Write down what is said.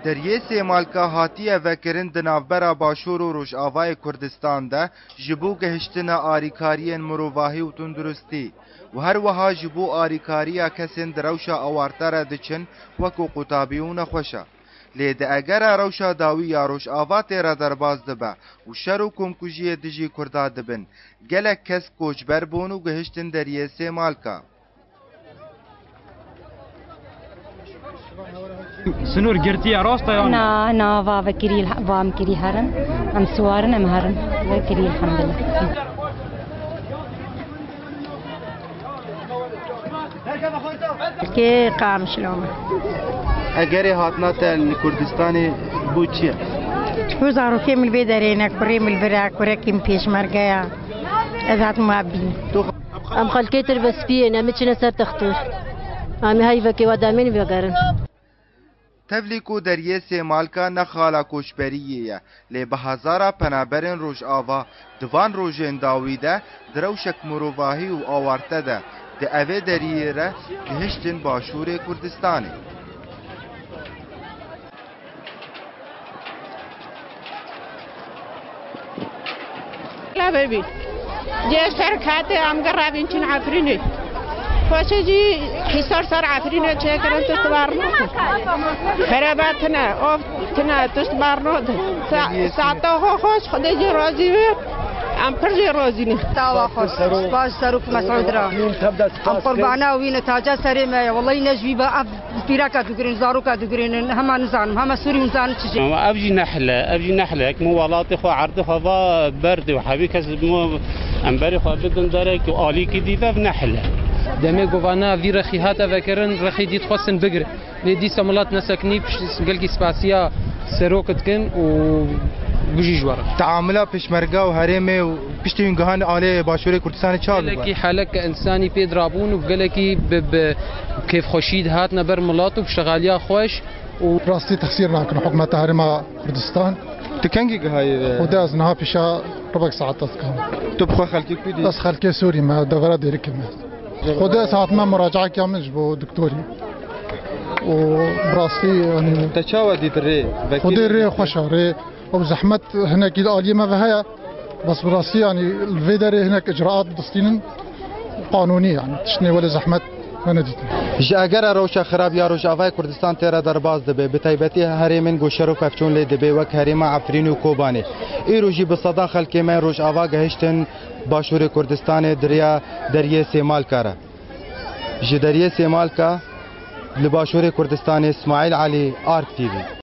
دریه سیمالکا هاتیه وکرین دنافبرا باشور و روشآوای کردستان ده جبو گهشتن آریکاریین مروواهی و تندرستی و هر وها جبو آریکاریا کسین دروشا اوارتر دچن وکو قطابیون خوشا لیده اگر روشا داوی یا روشآوا تیرا درباز دبه و شر و کمکوژی دجی کردا دبن گلک کس کوچبر بون و گهشتن دریه سیمالکا سنور گرتی راستا یا نه وام کری هرن ام سوارن ام هرن وکری الحمد لله که قام شلومه اگر هاتنا تل کردستان بود چیه؟ وزارو که مل بیدارینه کری مل برا کری کم پیش مرگایا ازات معبین ام خلکیتر بس بیه نمیچنه سر تختور امی های وکی ودامین بگرن تفلیکو دریه سیمالکا نخالا کوچبریه لی به هزارا پنابرین روش آوا دوان روژین داویده دروشک مروواهی و آوارته ده ده اوه دریه را گهشتن باشور کردستانی لا ببین جه سرکات ام قرابین چن عفرینه فاشجي حصار صار عفرينه چه کرن تستبارنو خراباتنا اوف تنا تستبارنو ساعتا خوش خدای راضی ام پرجي راضی نه تاوا خوش باش سروك مسعود را ام قربانا وين تاجا سريمه والله نجوي با بيراكا دغرين زاروكا دغرين هم نزان هم سوري نزان تجي ابجي نحله موالات خو عرض هوا برد وحبي كس امبري خو بدن درك والي كي ديفا نحله دمه گوانا وی رخی هات وکرن رخی دیت خواستن بگره لیدی سملات نسکنی گلگی سپاسیا سروکت کن و بجی جوار تعاملا پشمرگا و هرمه و پشتین گهان آله باشور کردستان چا بگه گلگی حالک انسانی پید رابون و گلگی کیف خوشید هات نبر ملات و بشغالیا خوش و راستی تخسیر ناکن حکومت هرما کردستان تکنگی گهای خدا از نها پیشا ربع ساعت تسکن تو بخوا خلکی کدی بس خلکی سوری ما دورا دیرک خدا ساعت ما مراجعه كامل بو دكتوري وبراستي يعني تشاودي دري خدي الري خوشة ري وبزحمة هناك الآلية ما فيها بس براستي يعني الفيدري هناك إجراءات دستين قانونية يعني تشني ولا زحمة ما نديت اگر روشا خراب یا روشاوای کردستان تیرا درباز دبه به تایبتی هریمن گوشرو ففچون لی دبه وک هریما عفرین و کوبانی ای روجی به صدا خلک من روشاوا گهشتن باشور کردستان دریه سیمالکا جدریه سیمالکا لباشور کردستان اسماعیل علی آرک تیوی